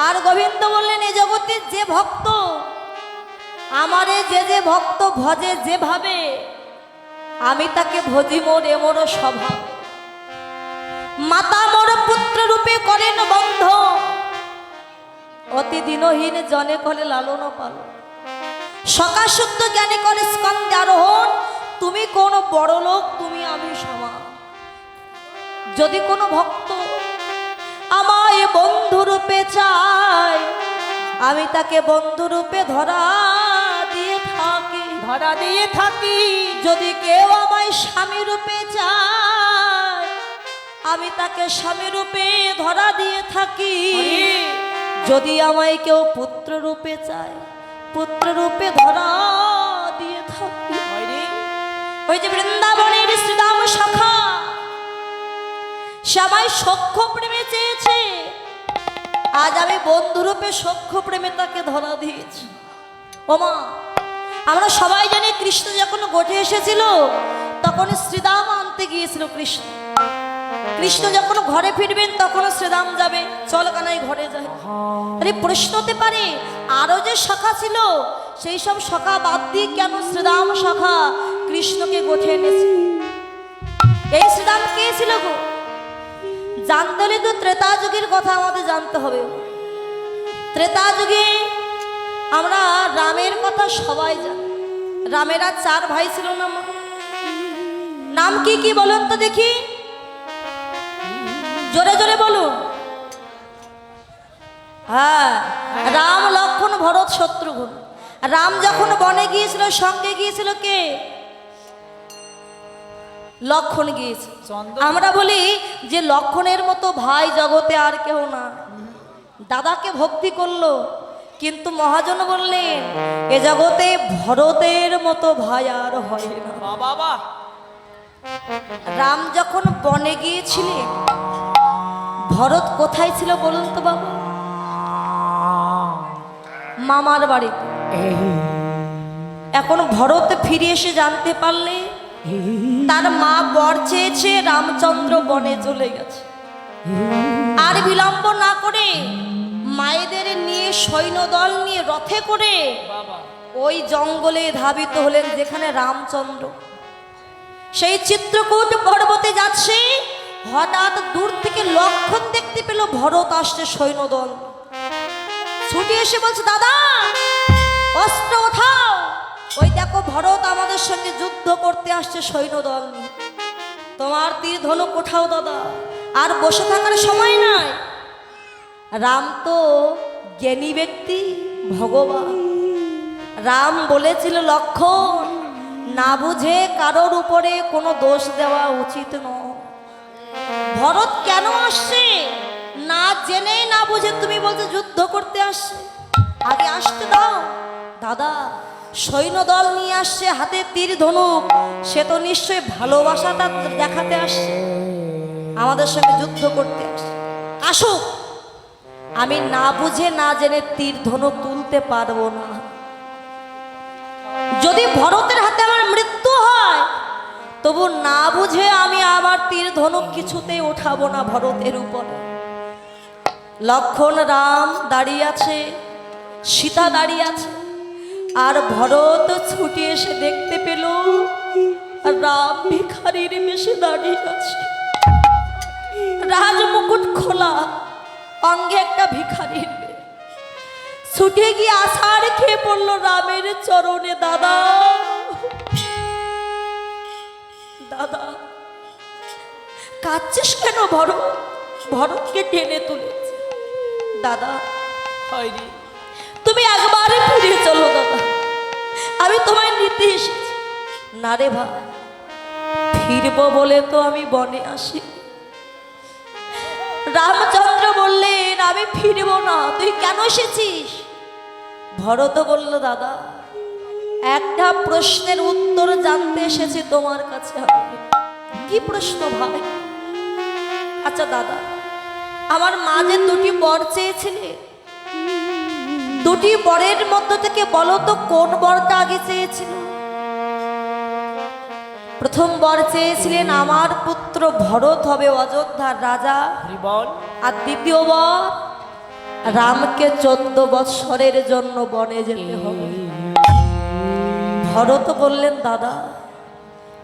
আর গোবিন্দ বললেন, এ জগতের যে ভক্ত আমারে যে ভক্ত ভজে যেভাবে, আমি তাকে ভজি মোর এমর স্বভাব। মাতা মোর পুত্র রূপে করেন বন্ধ, অতি দিনহীন জনে করে লালন পালন। সকা শুদ্ধ জ্ঞানী করে স্কন্দে আরোহণ, তুমি কোন বড় লোক, তুমি আমি সমান। যদি কোনো ভক্ত আমায় বন্ধু রূপে চায়, আমি তাকে বন্ধু রূপে ধরা দিয়ে থাকি। যদি কেউ আমায় স্বামী রূপে চায়, আমি তাকে স্বামী রূপে ধরা দিয়ে থাকি। যদি আমায় কেউ পুত্র রূপে চায়, পুত্র রূপে ধরা দিয়ে থাকি। ওই যে বৃন্দাবনের শ্রীরাম সখা, সে আমায় সখ্য প্রেমে চেয়েছে, আজ আমি বন্ধুরূপে সখ্য প্রেমে তাকে ধরা দিয়েছি। ওমা, আমরা সবাই জানি কৃষ্ণ যখন গোঠে এসেছিল তখন শ্রীরাম আনতে গিয়েছিল কৃষ্ণ। কৃষ্ণ যখন ঘরে ফিরবেন তখন শ্রীরাম যাবে, চল কানাই ঘরে যায়। আরে প্রশ্ন হতে পারে, আরো যে সখা ছিল সেই সব সখা বাদ দিয়ে কেন শ্রীরাম সখা কৃষ্ণকে গোঠে এনেছে? এই শ্রীরাম কে ছিল গো? জানতে হলে তো ত্রেতা যুগের কথা আমাদের জানতে হবে। ত্রেতা যুগে আমরা রামের কথা সবাই জানি। রামেরা 4 ভাই ছিল না? নাম কি কি বলুন তো দেখি, জোরে জোরে বলুন। হ্যাঁ, রাম, লক্ষ্মণ, ভরত, শত্রুঘ্ন। রাম যখন বনে গিয়েছিল সঙ্গে গিয়েছিল কে? লক্ষ্মণ গিয়েছে। আমরা বলি যে লক্ষ্মণের মতো ভাই জগতে আর কেউ না। দাদাকে ভক্তি করলো, কিন্তু মহাজন বললেন এ জগতে ভরতের মতো ভাই আর হয় না। বাবা, রাম যখন বনে গিয়েছিলেন, ভরত কোথায় ছিল বলুন তো বাবা? মামার বাড়িতে। এখন ভরত ফিরে এসে জানতে পারলে তার মা বর চেয়েছে, রামচন্দ্র বনে চলে গেছে। আর বিলম্ব না করে মায়েদের নিয়ে সৈন্যদল নিয়ে রথে করে ওই জঙ্গলে ধাবিত হলেন যেখানে রামচন্দ্র। সেই চিত্রকূট পর্বতে যাচ্ছে, হঠাৎ দূর থেকে লক্ষণ দেখতে পেল ভরত আসছে সৈন্যদল। ছুটি এসে বলছে, দাদা অস্ত্র ওঠাও, ওই দেখো ভরত আমাদের সঙ্গে যুদ্ধ করতে আসছে সৈন্যদল নিয়ে। তোমার তীর ধনুক ওঠাও দাদা, আর বসে থাকার সময় নাই। রাম তো জ্ঞানী ব্যক্তি, ভগবান। রাম বলেছিল, লক্ষণ না বুঝে কারোর উপরে কোনো দোষ দেওয়া উচিত নয়। ভরত কেন আসছে না জেনে না বুঝে তুমি বলছো যুদ্ধ করতে আসছে, আগে আসতে দাও। দাদা সৈন্যদল নিয়ে আসছে, হাতে তীর ধনুক, সে তো নিশ্চয়ই ভালোবাসাটা দেখাতে আসছে, আমাদের সঙ্গে যুদ্ধ করতে আসছে। আসুক, আমি না বুঝে না জেনে তীর ধনুক তুলতে পারবো না। যদি ভরতের হাতে আমার মৃত্যু হয়, তবু না বুঝে আমি আমার তীর ধনুক কিছুতেই উঠাবো না ভরতের উপরে। লক্ষ্মণ রাম দাঁড়িয়ে আছে, সীতা দাঁড়িয়ে আছে, আর ভরত ছুটি এসে দেখতে পেল রাম ভিখারির বেশে দাঁড়িয়ে আছে, রাজমুকুট খোলা, অঙ্গে একটা ভিখারির। ছুটে গিয়ে আষাঢ় খেয়ে পড়লো রামের চরণে। দাদা দাদা কাঁদছিস কেন? ভরত ভরতকে টেনে তুলেছে। দাদা হয়নি, তুমি একবারে ফিরে চলো দাদা, আমি তোমায় নিতে এসেছি। না রে ভাই, ফিরবো বলে তো আমি বনে আসি। রামচন্দ্র বললেন আমি ফিরবো না, তুই কেন এসেছিস? ভরত বলল, দাদা একটা প্রশ্নের উত্তর জানতে এসেছি তোমার কাছে। কি প্রশ্ন ভাই? আচ্ছা দাদা, আমার মা যে 2টি বর চেয়েছিলে, 2টি বরের মধ্য থেকে বলো তো কোন বরটা আগে চেয়েছিল? প্রথম বর চেয়েছিলেন আমার পুত্র ভরত হবে অযোধ্যার রাজা, আর দ্বিতীয় বর রামকে 14 বৎসরের জন্য বনে যেতে হবে। ভরত বললেন, দাদা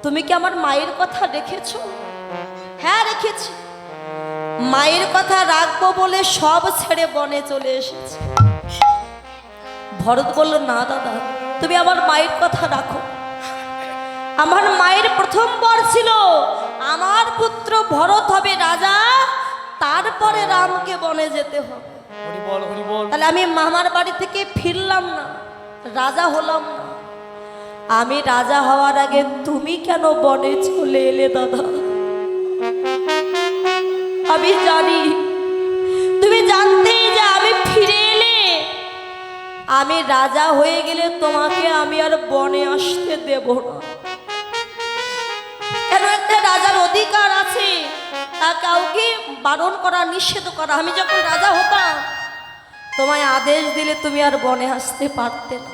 তুমি কি আমার মায়ের কথা রেখেছো? হ্যাঁ রেখেছি, মায়ের কথা রাখবো বলে সব ছেড়ে বনে চলে এসেছে। ভরত বলল, না দাদা তুমি আমার মায়ের কথা রাখো। আমার মায়ের প্রথম বর ছিল আমার পুত্র ভরত হবে রাজা, তারপরে রামকে বনে যেতে হবে। তাহলে আমি মামার বাড়ি থেকে ফিরলাম না, রাজা হলাম না। আমি রাজা হওয়ার আগে তুমি কেন বনে চলে এলে দাদা? আমি জানি তুমি জানতে যে আমি ফিরে এলে আমি রাজা হয়ে গেলে তোমাকে আমি আর বনে আসতে দেব না। কেন একটা রাজার অধিকার আছে, তা কাউকে বারণ করা, নিষেধ করা। আমি যখন রাজা হতাম তোমায় আদেশ দিলে তুমি আর বনে আসতে পারতে না।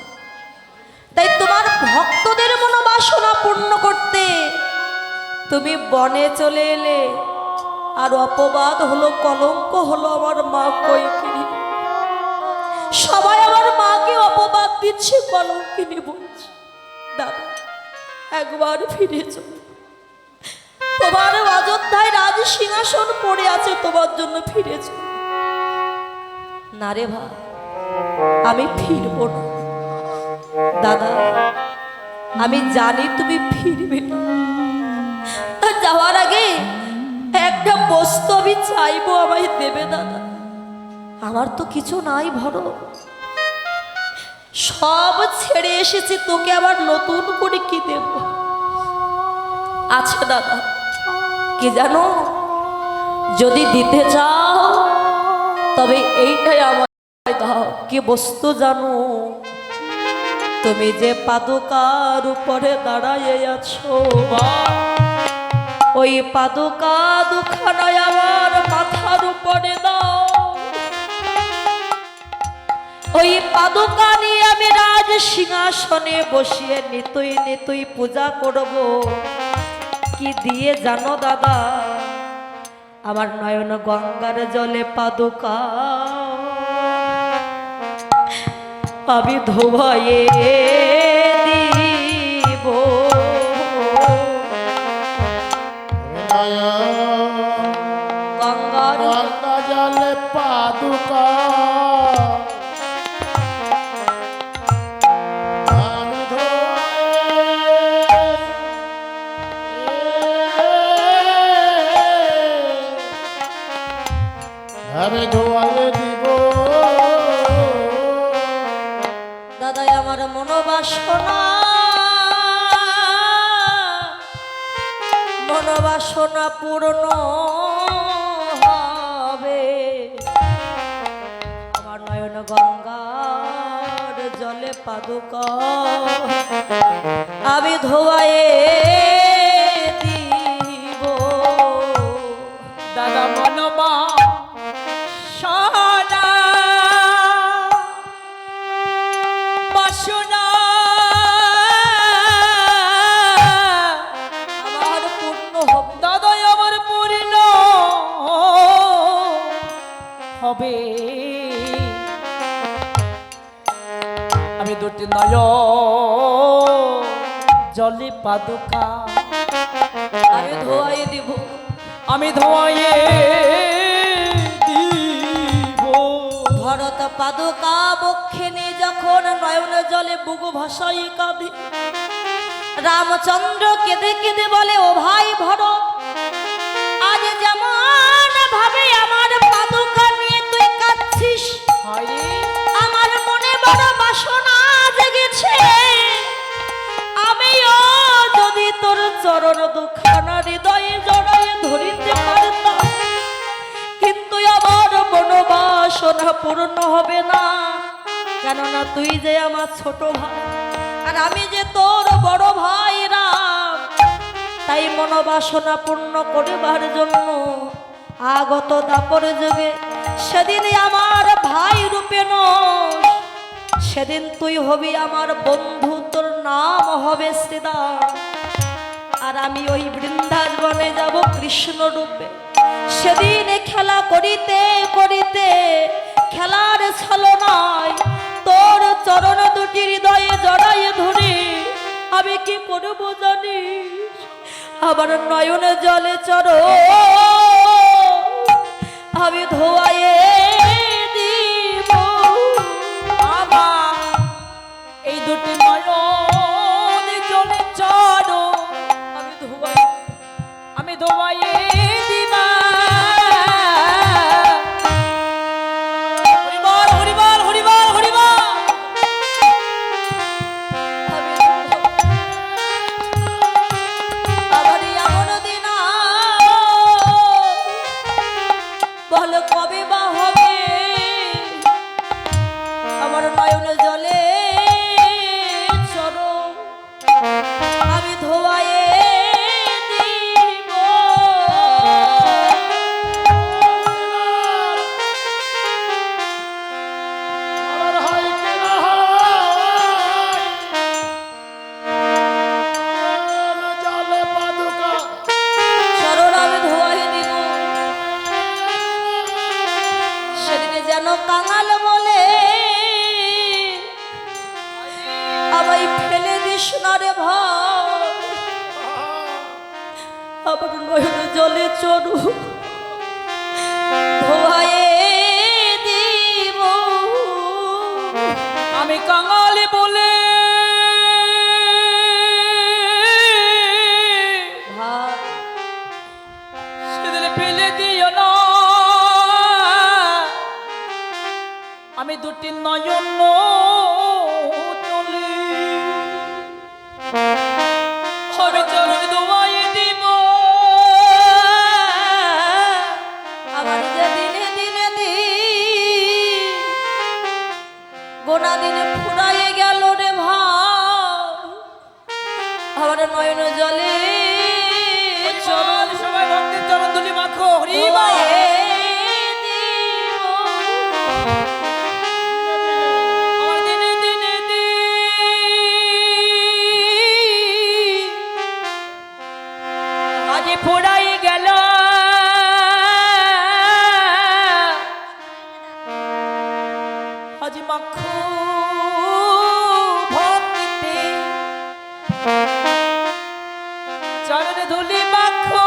তাই তোমার ভক্তদের মনোবাসনা পূর্ণ করতে তুমি বনে চলে এলে, আর অপবাদ হলো, কলঙ্ক হলো আমার মা কইকেয়ী। সবাই আমার মাকে অপবাদ দিচ্ছে, কলঙ্কিনী বলছে। দাদা একবার ফিরে চলো, তোমার অযোধ্যায় রাজ সিংহাসন পড়ে আছে, তোমার জন্য ফিরে চলো। না রে ভাই, আমি ফিরবো না। দাদা আমি জানি তুমি ফিরবে না, যাওয়ার আগে একটা বস্তু আমি চাইবো, আমায় দেবে দাদা। আমার তো কিছু নাই ভরত, সব ছেড়ে এসেছি, তোকে আবার নতুন করে কি দেব? আচ্ছা দাদা কি জানো, যদি দিতে চাও তবে এইটাই আমার দাও। কি বস্তু জানো? তুমি যে পাদুকার উপরে দাঁড়াইয়ে আছো, ওই পাদুকা দুখানায় আমার মাথার উপরে দাও। ওই পাদুকা নিয়ে আমি রাজ সিংহাসনে বসিয়ে নিতুই নিতুই পূজা করব। কি দিয়ে জানো দাদা? আমার নয়ন গঙ্গার জলে পাদুকা আমি ধোয়ায়ে দিব। গঙ্গার জলে পাদুকা আমি ধোয়ালে দিব। দাদাই আমার মনোবাসনা পূর্ণ হবে। আমার নয়ন গঙ্গার জলে পাদুকা আমি ধোয়ায়ে দিব। দাদা মনবা সোনা বাসনা আমার পূর্ণ হবে। দাদা আমার পূর্ণ হবে। আমি দুটি নয় জলে পাদুকা আমি ধোয়ায়ে দিব। আমি ধোয়ায়ে দিব। ভরত পাদুকা বক্ষে নিয়ে যখন নয়ন জলে বুকু ভাসাই কাঁদে, রামচন্দ্র কেঁদে কেঁদে বলে, ও ভাই ভরত, আজ যেমন ভাবে আমার পাদুকা নিয়ে তুই কাঁদছিস, আমার মনে বড় বাসনা জেগেছে। আমিও যদি তোর চরণ দুখানা হৃদয়ে জড়ায়ে ধরিতে পারতাম, কিন্তু আমার মনোবাসনা পূর্ণ হবে না। কেননা তুই যে আমার ছোট ভাই আর আমি যে তোর বড় ভাই রাম। তাই মনোবাসনা পূর্ণ করিবার জন্য আগত দাপর যুগে সেদিন আমার ভাই রূপে নয়, সেদিন তুই হবি আমার বন্ধু, তোর নাম হবে শ্রীরাম। আর আমি ওই বৃন্দাবনে যাব কৃষ্ণ রূপে। সেদিন খেলা করিতে করিতে খেলার ছলনায় তোর চরণ দুটি হৃদয়ে জড়াইয়ে ধরে আমি কি করব জানিস? আমার নয়নে জলে চর আমি ধোয়ায়ে দিব। আমার এই দুটি নয়ন জলে চড়ো আমি ধোয়াইয়ে দিবা। হরিবল হরিবল হরিবল হরিবল। আমার এমন দিন বল কবে বা হবে আমার নয়ন জলে চলো আমি ধোয়ায়ে দিব। চরণ আমি ধোয়ায়ে দিব। সেদিনে যেন কাঙাল বলে আমায় ফেলে দিস না রে ভাই, আমার নয়ন জলে চড়ু ধোয়ায়ে দিব। আমি কাঙালি বলে ভাই সেদিন ফেলে দিও না। আমি দুটি নয়ন চলি হবে চরণ দোয়াই দিব। আমার যে দিনে দিনে গোনা দিনে ফুরাইয়ে গেল রে ভাই, আমার নয়ন জলে চরণ সবাই ভক্তের চরণ ধুলি মাখো। হরিবল ধোয়ায়ে দিব। আমার দিনে দিনে আজ ফুরাই গেল। আজ মাখো ভক্তিতে চরণ ধুলি মাখো।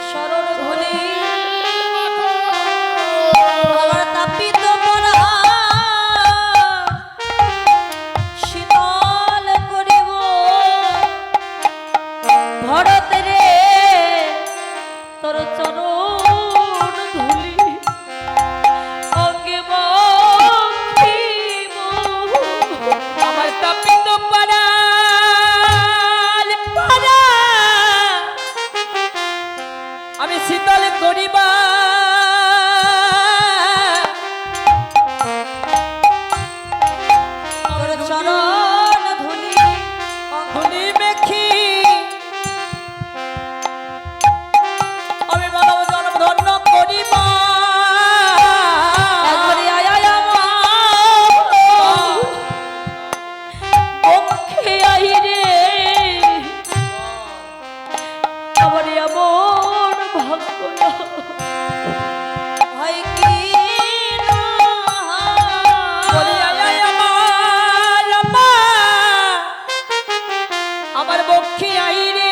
শরণ ধুলি আমার তাপিত পরা শীতল করিব ভরত রে তোর চরণ ধুলি অঙ্গে মাখিব। আমার তাপিত পারাল পারা আমি শীতল করিবা। তোর চরণ ধুলি ধুলি মেখি আমি মানব জন্ম ধন্য করিবা। একবারে আয় আয় আমার পক্ষে আই রে আমার এমন ভাগ্য না হয় কি না। বলি আয় আয় আমার আম্মা, আমার বক্ষে আই রে।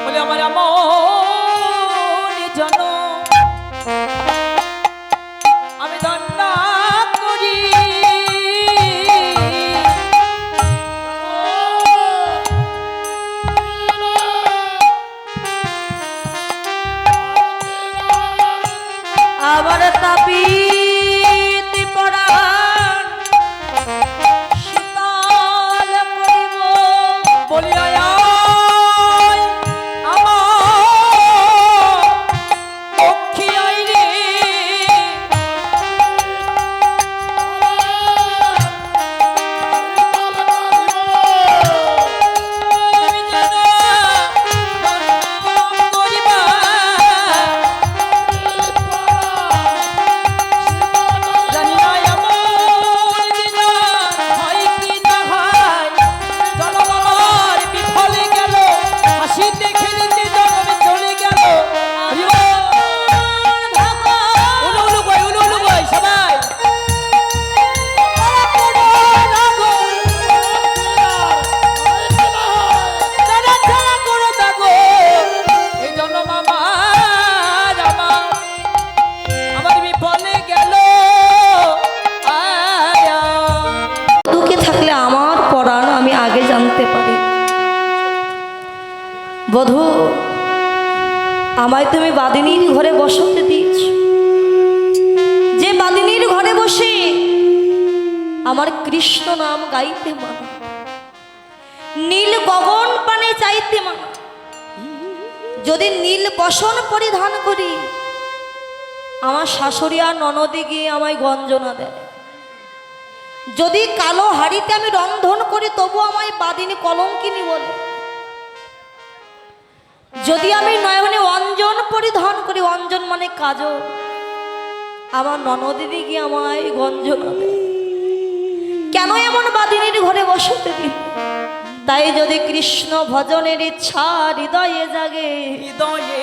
বলি আমার আমন জন আমি ধন্য করি। আবার তাপিত পরাণ শীতল করিব। বলি আয় আয় আমার বক্ষে আই রে। আমি যেন ধন্য করিবা। আমায় তুমি বাদিনীর ঘরে বসতে দিয়েছ, যে বাদিনীর ঘরে বসে আমার কৃষ্ণ নাম গাইতে মানা, নীল গগন পানে চাইতে মানা। যদি নীল বসন পরিধান করি, আমার শাশুড়ি আর ননদে গিয়ে আমায় গঞ্জনা দেয়। যদি কালো হাড়িতে আমি রন্ধন করি, তবু আমায় বাদিনী কলঙ্কিনী বলে। যদি আমি নয়নে অঞ্জন পরিধান করি, অঞ্জন মানে কাজল, আমার ননদিদি গিয়ে আমায় গঞ্জনা দেয়। কেন এমন বাদিনীর ঘরে বসতে দিল? তাই যদি কৃষ্ণ ভজনের ইচ্ছা হৃদয়ে জাগে, হৃদয়ে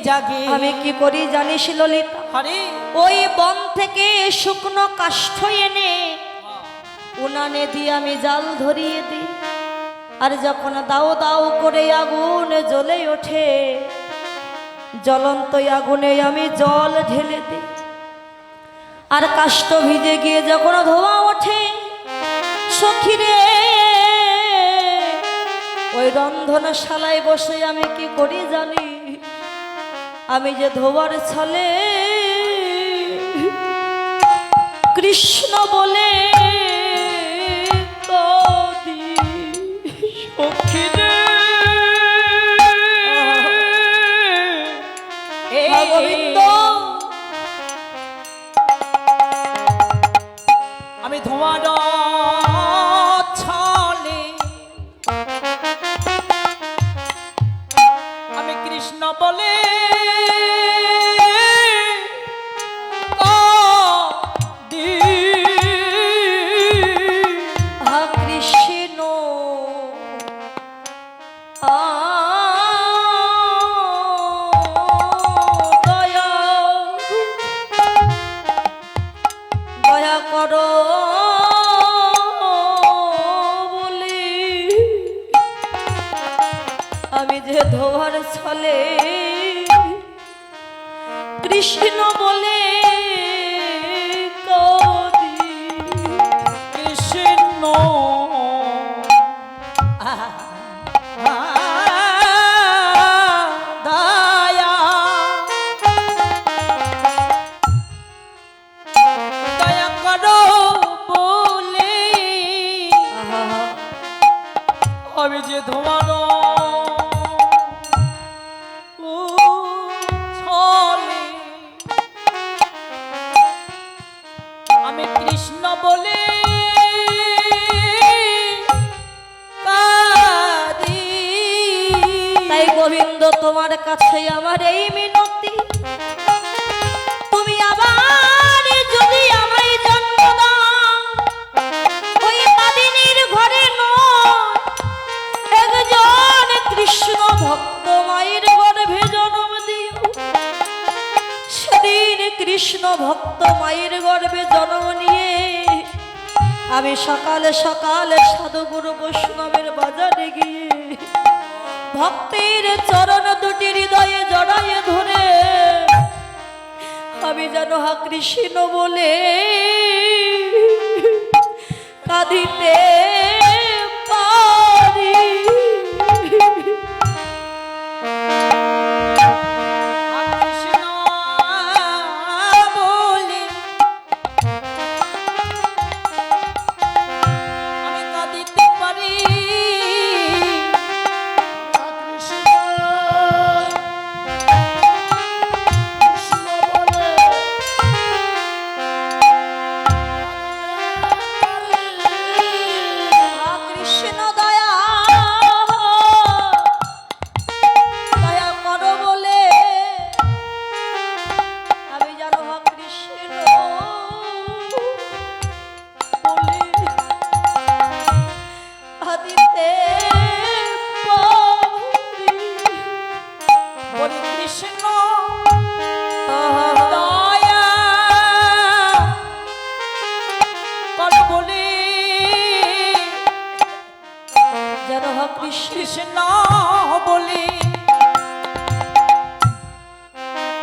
জাগে, আমি কি করি জানিস ললিতা? হরে ওই বন থেকে শুকনো কাষ্ঠ এনে উনানে দিয়ে আমি জাল ধরিয়ে দিই। আর যখন দাও দাও করে আগুন জ্বলে ওঠে, জ্বলন্ত আগুনে আমি জল ঢেলে দিই। আর কাষ্ঠ ভিজে গিয়ে যখন ধোঁয়া ওঠে, সখীরে ওই রন্ধনশালায় বসে আমি কি করি জানি? আমি যে ধোয়ার ছলে কৃষ্ণ বলে কাঁদি। সখীরে গোবিন্দ, আমি ধোঁয়ার ছলে আমি কৃষ্ণ বলে কাঁদি। কৃষ্ণ দয়া দয়া করো বলি, আমি যে ধোয়ার ছলে কৃষ্ণ বলে কাঁদি। কৃষ্ণ দয়া দয়া করো বলে আমি যে তোমার ছলে আমি কৃষ্ণ বলে কাঁদি। তাই গোবিন্দ, তোমার কাছে আমার এই মিনতি, তুমি আবার যদি আমায় জন্ম দাও, ওই বাদিনীর ঘরে নয়, একজন কৃষ্ণ ভক্ত মায়ের গর্ভে জন্ম দিও। সেদিন কৃষ্ণ ভক্ত মায়ের গর্ভে জন্ম নিয়ে আমি সকালে সকালে সাধুগুরু বৈষ্ণবের বাজারে গিয়ে ভক্তের চরণ দুটি হৃদয়ে জড়াইয়ে ধরে আমি যেন হা কৃষ্ণ বলে কাঁদিতে পারি। কৃষ্ণ বলে আমি কাঁদিতে পারি। কৃষ্ণ দয়া দয়া করো বলে আমি যেন হা কৃষ্ণ বলে কাঁদিতে পারি। বলি কৃষ্ণ দয়া কর বলে যেন হা কৃষ্ণ কৃষ্ণ বলে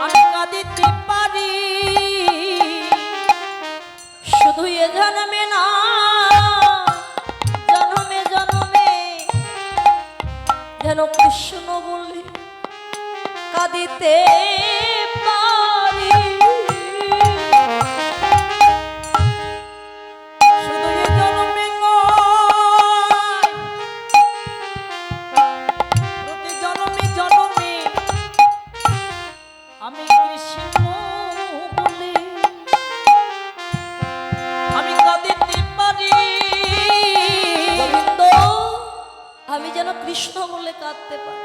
আমি কাঁদিতে পারি। শুধু এ জন্মে না, জন্মে জন্মে যেন কৃষ্ণ বলে কাঁদি। কাঁদিতে পারি। শুধু এ জন্মে নয়, প্রতি জন্মে জন্মে আমি কৃষ্ণ বলে আমি কাঁদিতে পারি। গোবিন্দ, আমি যেন কৃষ্ণ বলে কাঁদতে পারি।